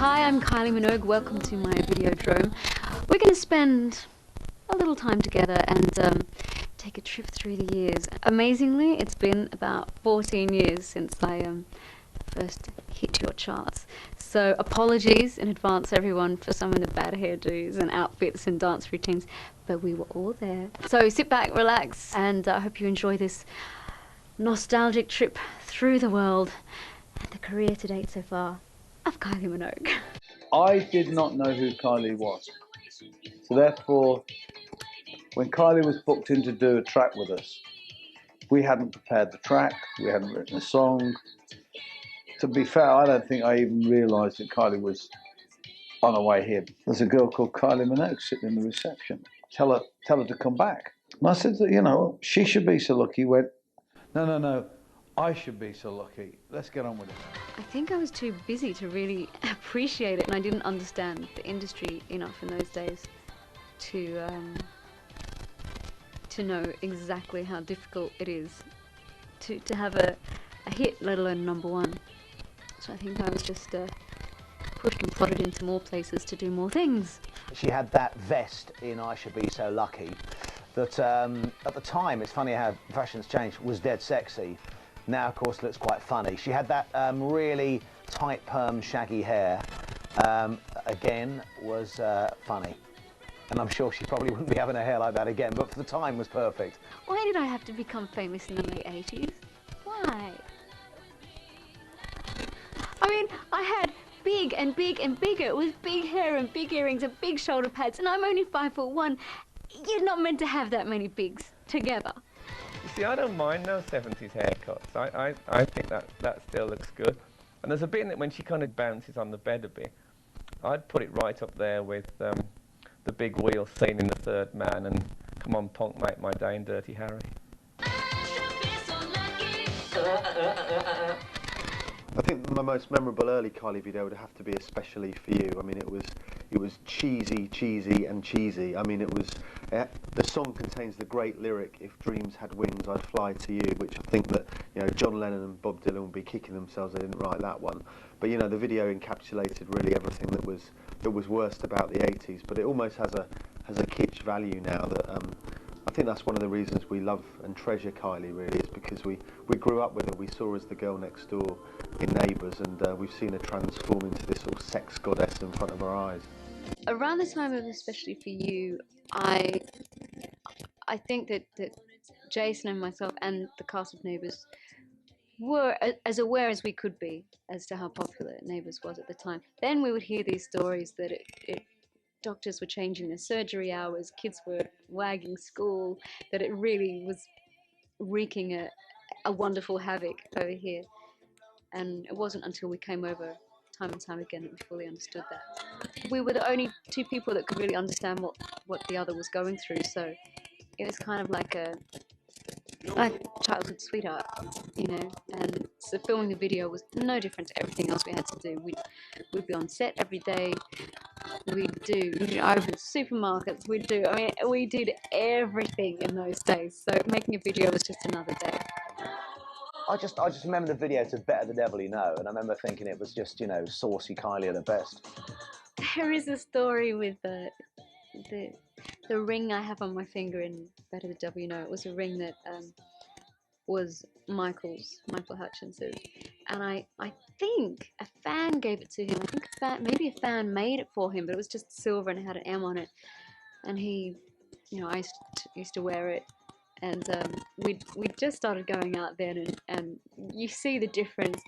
Hi, I'm Kylie Minogue. Welcome to my Videodrome. We're going to spend a little time together and take a trip through the years. Amazingly, it's been about 14 years since I first hit your charts. So apologies in advance, everyone, for some of the bad hairdos and outfits and dance routines, but we were all there. So sit back, relax, and I hope you enjoy this nostalgic trip through the world and the career to date so far of Kylie Minogue. I did not know who Kylie was. So therefore, when Kylie was booked in to do a track with us, we hadn't prepared the track, we hadn't written a song. To be fair, I don't think I even realised that Kylie was on her way here. There's a girl called Kylie Minogue sitting in the reception. Tell her to come back. And I said, you know, she should be so lucky. He went, no, I should be so lucky. Let's get on with it. I think I was too busy to really appreciate it, and I didn't understand the industry enough in those days to know exactly how difficult it is to have a hit, let alone #1. So I think I was just pushed and prodded into more places to do more things. She had that vest in I Should Be So Lucky that at the time, it's funny how fashion's changed, was dead sexy. Now, of course, looks quite funny. She had that really tight perm, shaggy hair. Again, was funny. And I'm sure she probably wouldn't be having a hair like that again, but for the time was perfect. Why did I have to become famous in the late 80s? Why? I mean, I had big and big and bigger, with big hair and big earrings and big shoulder pads, and I'm only 5'1". You're not meant to have that many bigs together. You see, I don't mind those 70s haircuts. I think that still looks good. And there's a bit in it when she kind of bounces on the bed a bit. I'd put it right up there with the big wheel scene in The Third Man and Come On Punk, Make My Day in Dirty Harry. I think my most memorable early Kylie video would have to be Especially For You. I mean, it was cheesy and cheesy. I mean, the song contains the great lyric, "If dreams had wings, I'd fly to you," which I think that, you know, John Lennon and Bob Dylan would be kicking themselves they didn't write that one. But, you know, the video encapsulated really everything that was worst about the 80s. But it almost has a kitsch value now that I think that's one of the reasons we love and treasure Kylie, really, is because we grew up with her. We saw her as the girl next door in Neighbours, and we've seen her transform into this sort of sex goddess in front of our eyes. Around the time of Especially For You, I think that Jason and myself and the cast of Neighbours were as aware as we could be as to how popular Neighbours was at the time. Then we would hear these stories that doctors were changing their surgery hours, kids were wagging school, that it really was wreaking a wonderful havoc over here. And it wasn't until we came over time and time again that we fully understood that. We were the only two people that could really understand what the other was going through, so it was kind of like a childhood sweetheart, you know. And so filming the video was no different to everything else we had to do. We'd be on set every day. We'd open supermarkets. We did everything in those days. So making a video was just another day. I just remember the video to Better the Devil You Know, and I remember thinking it was just, you know, saucy Kylie at the best. There is a story with the ring I have on my finger in Better the Devil You Know. It was a ring that was Michael Hutchins's, and I think a fan gave it to him. I think maybe a fan made it for him, but it was just silver and it had an M on it. And he, you know, I used to wear it, and we just started going out then, and you see the difference.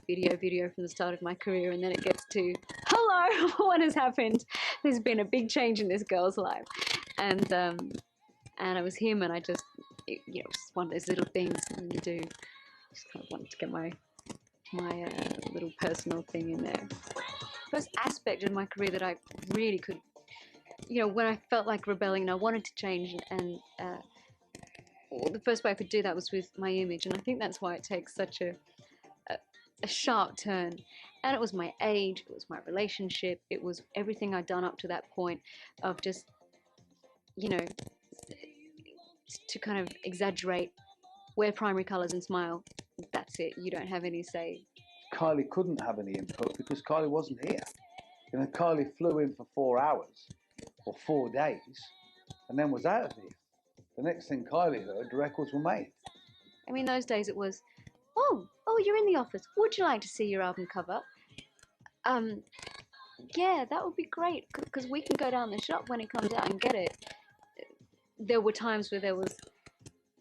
Video from the start of my career, and then it gets to, hello, what has happened? There's been a big change in this girl's life, and it was him, and I just, you know, just one of those little things that you do. Just kind of wanted to get my little personal thing in there. First aspect of my career that I really could, you know, when I felt like rebelling and I wanted to change, and the first way I could do that was with my image, and I think that's why it takes such a sharp turn. And it was my age, it was my relationship, it was everything I'd done up to that point of just, you know, to kind of exaggerate, wear primary colours and smile. That's it, you don't have any say. Kylie couldn't have any input because Kylie wasn't here. You know, Kylie flew in for 4 hours or 4 days and then was out of here. The next thing Kylie heard, the records were made. I mean, those days it was, oh, you're in the office. Would you like to see your album cover? Yeah, that would be great, because we can go down the shop when it comes out and get it. There were times where there was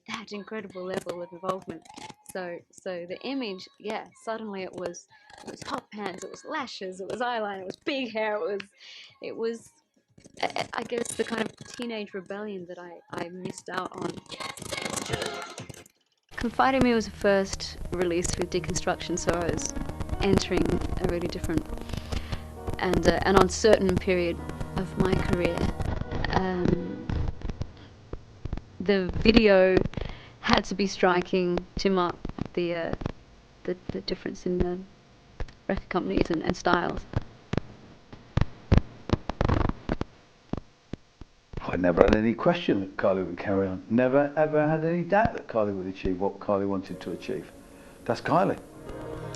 that incredible level of involvement. So the image, yeah, suddenly it was hot pants, it was lashes, it was eyeliner, it was big hair, it was I guess the kind of teenage rebellion that I missed out on. Confide in Me was the first release with Deconstruction, so I was entering a really different and uncertain period of my career. The video had to be striking to mark the difference in the record companies and styles. I never had any question that Kylie would carry on. Never ever had any doubt that Kylie would achieve what Kylie wanted to achieve. That's Kylie.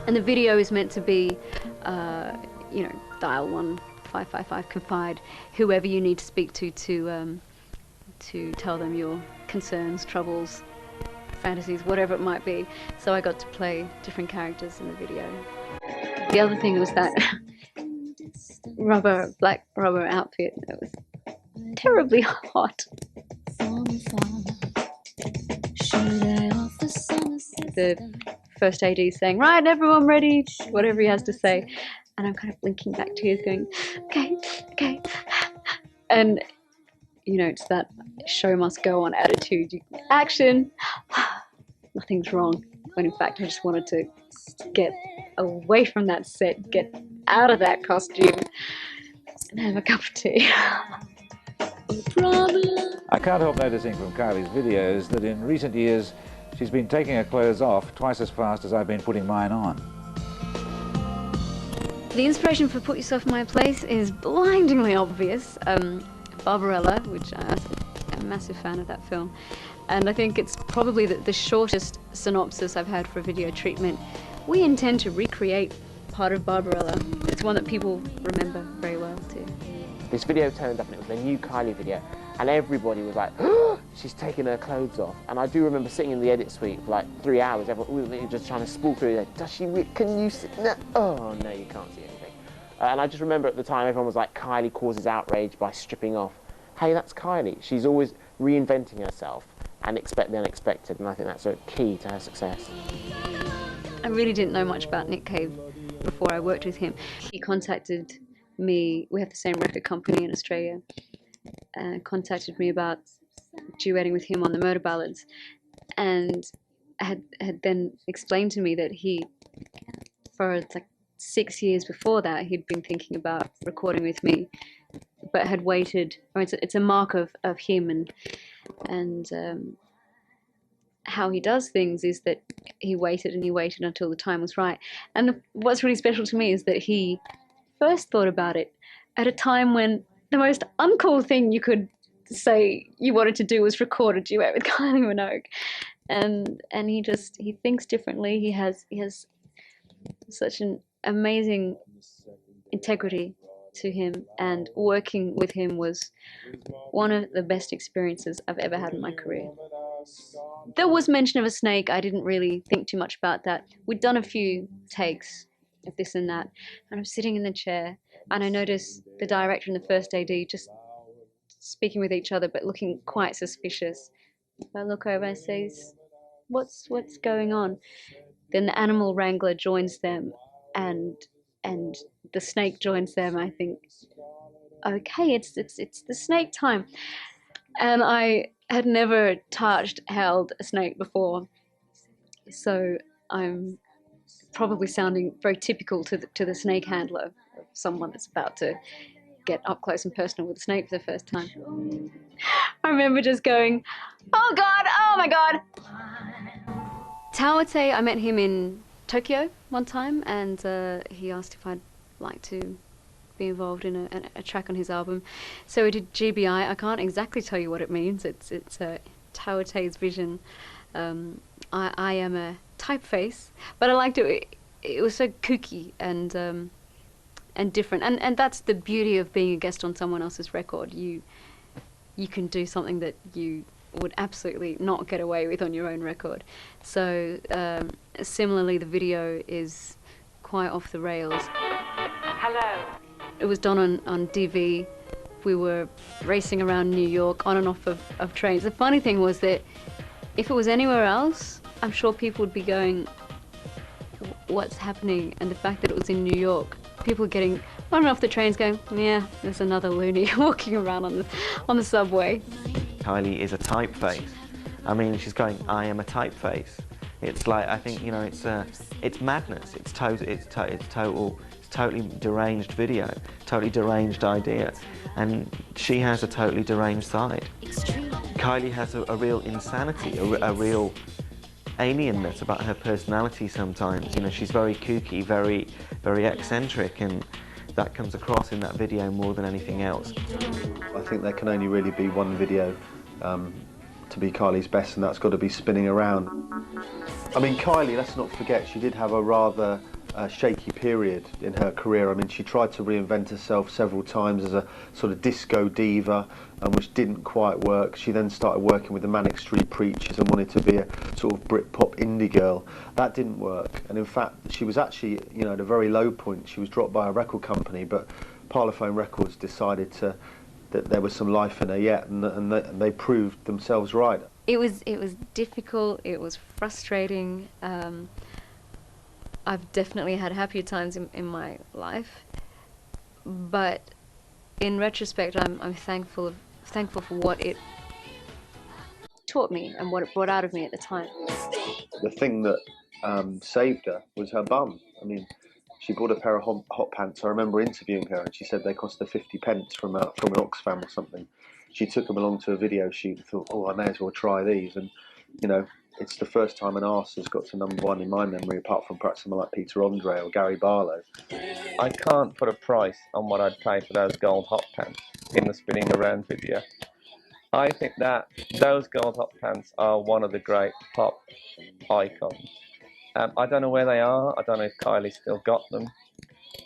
And the video is meant to be, you know, dial 1555 confide, whoever you need to speak to tell them your concerns, troubles, fantasies, whatever it might be. So I got to play different characters in the video. The other thing was that black rubber outfit that was terribly hot. The first AD saying, right, everyone ready, whatever he has to say. And I'm kind of blinking back tears going, okay. And, you know, it's that show must go on attitude. Action, nothing's wrong. When in fact I just wanted to get away from that set, get out of that costume, and have a cup of tea. I can't help noticing from Kylie's videos that in recent years she's been taking her clothes off twice as fast as I've been putting mine on. The inspiration for Put Yourself in My Place is blindingly obvious. Barbarella, which I'm a massive fan of that film, and I think it's probably the shortest synopsis I've had for a video treatment. We intend to recreate part of Barbarella. It's one that people remember very well too. This video turned up and it was the new Kylie video, and everybody was like, oh, she's taking her clothes off. And I do remember sitting in the edit suite for like 3 hours, everyone, we were just trying to spool through it. Does she, can you see? No. Oh no, you can't see anything. And I just remember at the time everyone was like, Kylie causes outrage by stripping off. Hey, that's Kylie. She's always reinventing herself and expect the unexpected, and I think that's a key to her success. I really didn't know much about Nick Cave before I worked with him. He contacted me, we have the same record company in Australia, contacted me about duetting with him on the Murder Ballads, and had then explained to me that he, for like 6 years before that, he'd been thinking about recording with me, but had waited. Or it's a mark of him and how he does things is that he waited until the time was right. And what's really special to me is that he first thought about it at a time when the most uncool thing you could say you wanted to do was record a duet with Kylie Minogue. And he thinks differently. He has such an amazing integrity to him, and working with him was one of the best experiences I've ever had in my career. There was mention of a snake. I didn't really think too much about that. We'd done a few takes of this and that, and I'm sitting in the chair and I noticed the director and the first AD just speaking with each other but looking quite suspicious. I look over and say, what's going on? Then the animal wrangler joins them, and the snake joins them. I think, okay, it's the snake time. And I had never held a snake before, so I'm probably sounding very typical to the snake handler, someone that's about to get up close and personal with a snake for the first time. I remember just going, oh God, oh my God. Tawate, I met him in Tokyo one time, and he asked if I'd like to be involved in a track on his album. So we did GBI. I can't exactly tell you what it means. It's Tawate's vision. I am a typeface, but I liked it. It was so kooky, and and different. And that's the beauty of being a guest on someone else's record. You can do something that you would absolutely not get away with on your own record. So similarly, the video is quite off the rails. Hello. It was done on DV. We were racing around New York on and off of trains. The funny thing was that if it was anywhere else, I'm sure people would be going, what's happening? And the fact that it was in New York, people were getting on and off the trains going, yeah, there's another loony walking around on the subway. Kylie is a typeface. I mean, she's going, I am a typeface. It's like, I think, you know, it's madness. It's totally deranged video, totally deranged idea, and she has a totally deranged side. Kylie has a real insanity, a real alienness about her personality sometimes. You know, she's very kooky, very eccentric, and that comes across in that video more than anything else. I think there can only really be one video to be Kylie's best, and that's got to be Spinning Around. I mean, Kylie, let's not forget, she did have a rather shaky period in her career. I mean, she tried to reinvent herself several times as a sort of disco diva, which didn't quite work. She then started working with the Manic Street Preachers and wanted to be a sort of Britpop indie girl. That didn't work, and in fact, she was actually, you know, at a very low point. She was dropped by a record company, but Parlophone Records decided that there was some life in her yet, and they proved themselves right. It was difficult. It was frustrating. I've definitely had happier times in my life, but in retrospect, I'm thankful for what it taught me and what it brought out of me at the time. The thing that saved her was her bum. I mean, she bought a pair of hot pants. I remember interviewing her, and she said they cost her 50 pence from an Oxfam or something. She took them along to a video shoot and thought, oh, I may as well try these. And, you know, it's the first time an arse has got to #1 in my memory, apart from perhaps someone like Peter Andre or Gary Barlow. I can't put a price on what I'd pay for those gold hot pants in the Spinning Around video. I think that those gold hot pants are one of the great pop icons. I don't know where they are. I don't know if Kylie still got them,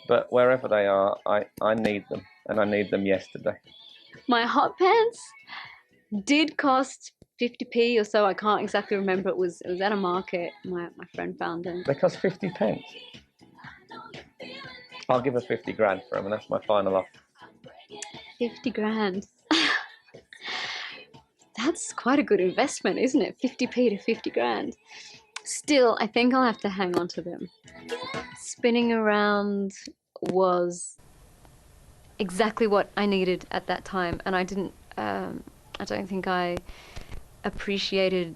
but wherever they are, I need them, and I need them yesterday. My hot pants did cost 50p or so. I can't exactly remember. It was at a market. My friend found them. They cost 50 pence. I'll give her 50 grand for them, and that's my final offer. 50 grand. That's quite a good investment, isn't it? 50p to 50 grand. Still, I think I'll have to hang on to them. Spinning Around was exactly what I needed at that time, and I don't think I appreciated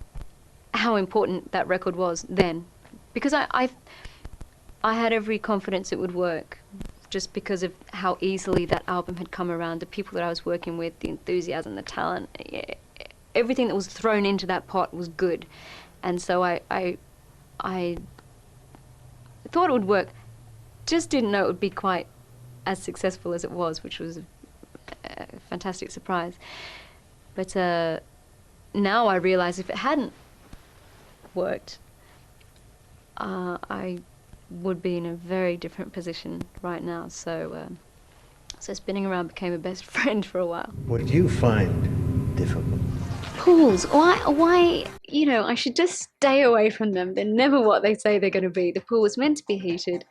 how important that record was then, because I had every confidence it would work, just because of how easily that album had come around, the people that I was working with, the enthusiasm, the talent, everything that was thrown into that pot was good, and so I thought it would work, just didn't know it would be quite as successful as it was, which was a fantastic surprise. But now I realize if it hadn't worked, I would be in a very different position right now. So Spinning Around became a best friend for a while. What did you find difficult? Pools. Why, you know, I should just stay away from them. They're never what they say they're going to be. The pool was meant to be heated.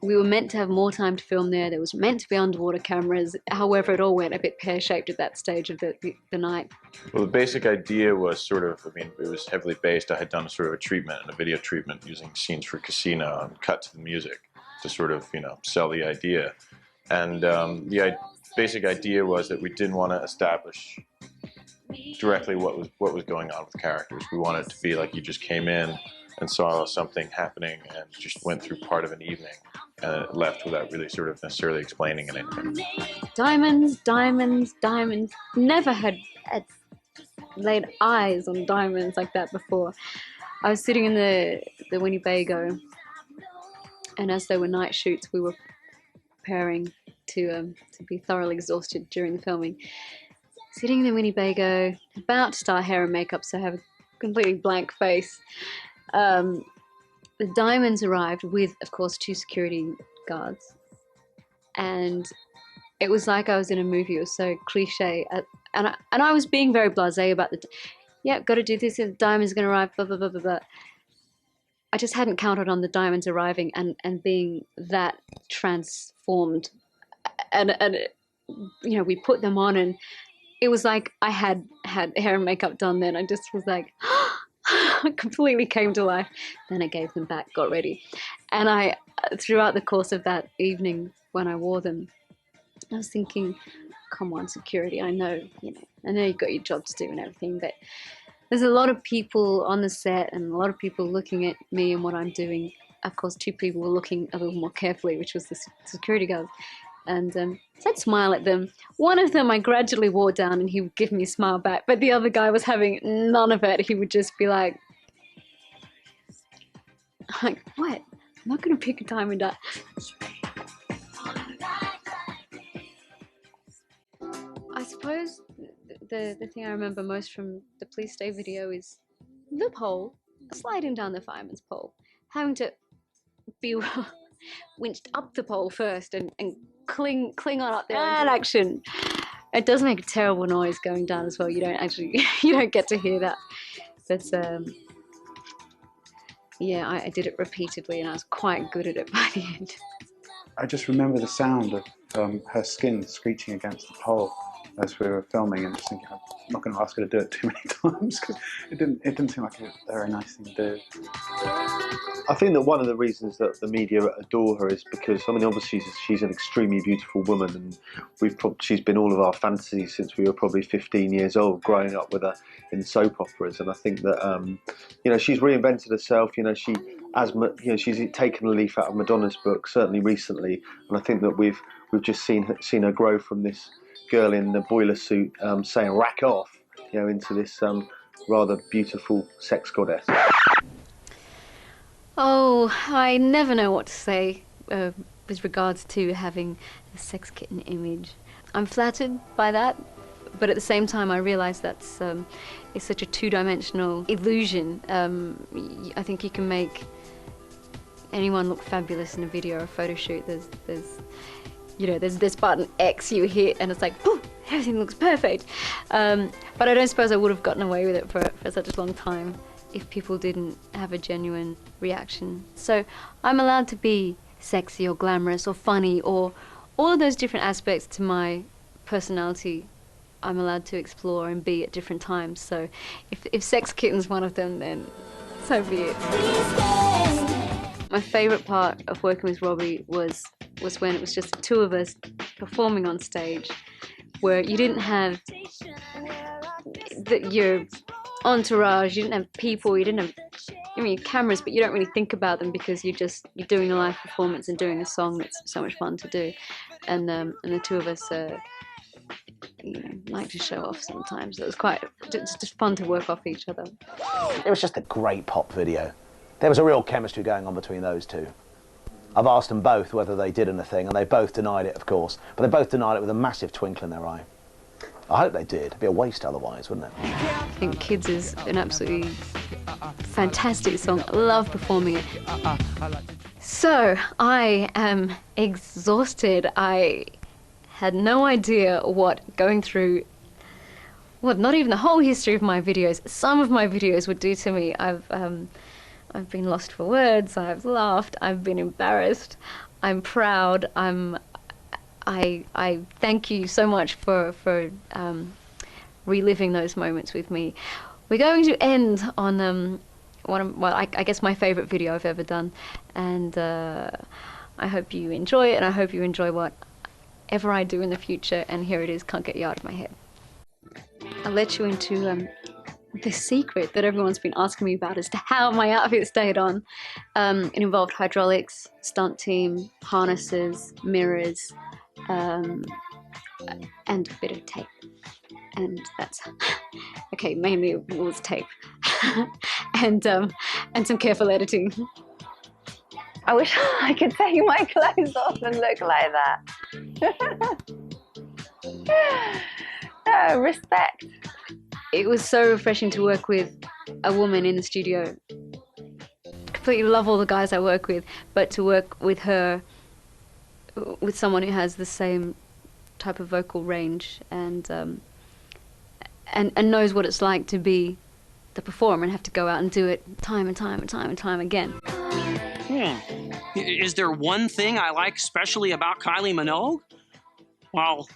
We were meant to have more time to film there. There was meant to be underwater cameras. However, it all went a bit pear-shaped at that stage of the night. Well, the basic idea was sort of, I mean, it was heavily based. I had done a sort of a treatment, a video treatment using scenes for Casino and cut to the music to sort of, you know, sell the idea. And the basic idea was that we didn't want to establish directly what was going on with characters. We wanted it to be like you just came in and saw something happening and just went through part of an evening and left without really sort of necessarily explaining anything. Diamonds, diamonds, diamonds. Never had laid eyes on diamonds like that before. I was sitting in the Winnebago, and as there were night shoots, we were preparing to be thoroughly exhausted during the filming. Sitting in the Winnebago, about to start hair and makeup, so I have a completely blank face. The diamonds arrived with, of course, 2 security guards. and it was like I was in a movie. It was so cliche, and I was being very blasé about yeah, got to do this. The diamond's going to arrive. Blah blah blah blah blah. I just hadn't counted on the diamonds arriving and being that transformed, and you know, we put them on, and it was like I had hair and makeup done. Then I just was like, I completely came to life. Then I gave them back, got ready, and I throughout the course of that evening when I wore them, I was thinking, come on, security, I know you've got your job to do and everything, but there's a lot of people on the set and a lot of people looking at me and what I'm doing. Of course, 2 people were looking a little more carefully, which was the security guards. And so I'd smile at them. One of them I gradually wore down and he would give me a smile back, but the other guy was having none of it. He would just be like, what? I'm not going to pick a diamond up. I suppose the thing I remember most from the Please Stay video is the pole, sliding down the fireman's pole, having to be winched up the pole first and cling on up there. And action. It does make a terrible noise going down as well. You don't get to hear that. But yeah, I did it repeatedly and I was quite good at it by the end. I just remember the sound of her skin screeching against the pole as we were filming, and just thinking, I'm not going to ask her to do it too many times because it didn't seem like a very nice thing to do. I think that one of the reasons that the media adore her is because, I mean, obviously she's an extremely beautiful woman, and she's been all of our fantasies since we were probably 15 years old, growing up with her in soap operas. And I think that she's reinvented herself. She's taken a leaf out of Madonna's book, certainly recently, and I think that we've just seen her grow from this girl in the boiler suit saying "rack off," into this rather beautiful sex goddess. Oh, I never know what to say with regards to having a sex kitten image. I'm flattered by that, but at the same time I realise that's it's such a two-dimensional illusion. I think you can make anyone look fabulous in a video or a photo shoot. There's this button X you hit and it's like, poof, everything looks perfect. But I don't suppose I would have gotten away with it for such a long time if people didn't have a genuine reaction. So I'm allowed to be sexy or glamorous or funny, or all of those different aspects to my personality I'm allowed to explore and be at different times. So if sex kitten's one of them, then so be it. My favourite part of working with Robbie was when it was just the 2 of us performing on stage, where you didn't have your entourage, you didn't have people, you didn't have cameras, but you don't really think about them because you're doing a live performance and doing a song that's so much fun to do. And the 2 of us like to show off sometimes. It was quite just fun to work off each other. It was just a great pop video. There was a real chemistry going on between those 2. I've asked them both whether they did anything, and they both denied it, of course, but they both denied it with a massive twinkle in their eye. I hope they did. It'd be a waste otherwise, wouldn't it? I think Kids is an absolutely fantastic song. I love performing it. So, I am exhausted. I had no idea what going through, well, not even the whole history of my videos, some of my videos would do to me. I've been lost for words, I've laughed, I've been embarrassed, I'm proud, I thank you so much for reliving those moments with me. We're going to end on I guess my favourite video I've ever done, and I hope you enjoy it, and I hope you enjoy whatever I do in the future, and here it is, can't get you out of my head. I'll let you into the secret that everyone's been asking me about as to how my outfit stayed on. It involved hydraulics, stunt team, harnesses, mirrors, and a bit of tape. And that's okay. Mainly it was tape, and some careful editing. I wish I could take my clothes off and look like that. Oh, respect. It was so refreshing to work with a woman in the studio. Completely love all the guys I work with, but to work with her with someone who has the same type of vocal range and knows what it's like to be the performer and have to go out and do it time and time and time and time again. Is there one thing I like especially about Kylie Minogue? Well,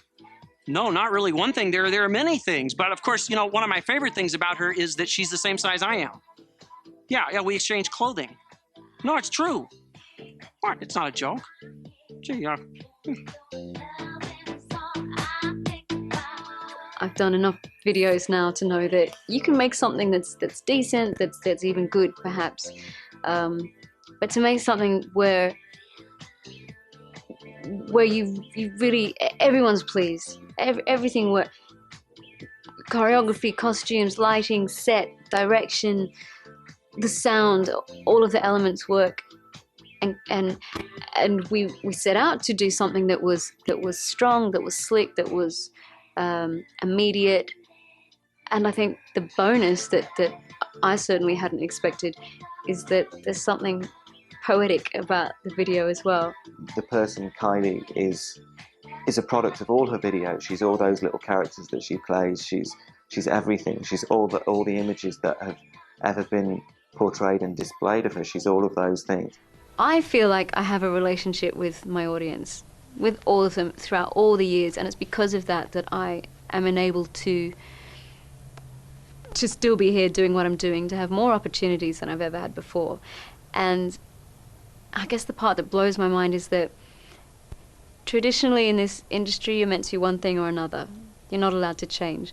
no, not really one thing. There are many things. But of course, you know, one of my favorite things about her is that she's the same size I am. Yeah, we exchange clothing. No, it's true. What? It's not a joke. Gee, I've done enough videos now to know that you can make something that's decent, that's even good, perhaps. But to make something where you really, everyone's pleased, everything, where choreography, costumes, lighting, set, direction, the sound, all of the elements work, and we set out to do something that was strong, that was slick, that was immediate. And I think the bonus that I certainly hadn't expected is that there's something poetic about the video as well. The person Kylie is a product of all her videos. She's all those little characters that she plays. She's everything. She's all the images that have ever been portrayed and displayed of her. She's all of those things. I feel like I have a relationship with my audience, with all of them throughout all the years, and it's because of that that I am enabled to still be here doing what I'm doing, to have more opportunities than I've ever had before. And I guess the part that blows my mind is that traditionally in this industry you're meant to be one thing or another. You're not allowed to change.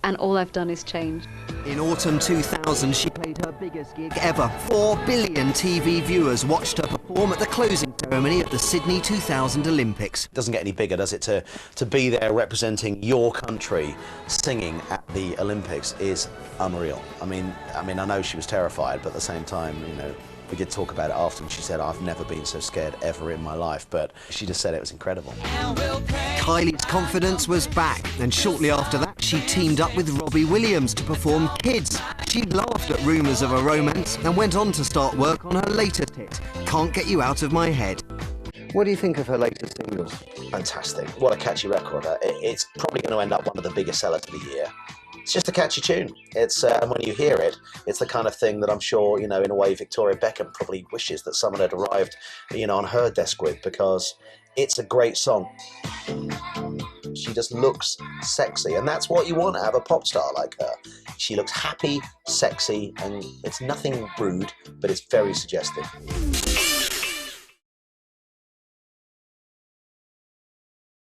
And all I've done is change. In autumn 2000, she played her biggest gig ever. 4 billion TV viewers watched her perform at the closing ceremony at the Sydney 2000 Olympics. It doesn't get any bigger, does it, to be there representing your country, singing at the Olympics is unreal. I mean, I know she was terrified, but at the same time, you know, we did talk about it after, and she said, I've never been so scared ever in my life, but she just said it was incredible. Kylie's confidence was back, and shortly after that, she teamed up with Robbie Williams to perform Kids. She laughed at rumours of a romance and went on to start work on her latest hit, Can't Get You Out of My Head. What do you think of her latest single? Fantastic. What a catchy record. It's probably going to end up one of the biggest sellers of the year. It's just a catchy tune. It's when you hear it, it's the kind of thing that I'm sure, you know, in a way Victoria Beckham probably wishes that someone had arrived, you know, on her desk with, because it's a great song. She just looks sexy, and that's what you want to have a pop star like her. She looks happy, sexy, and it's nothing rude, but it's very suggestive.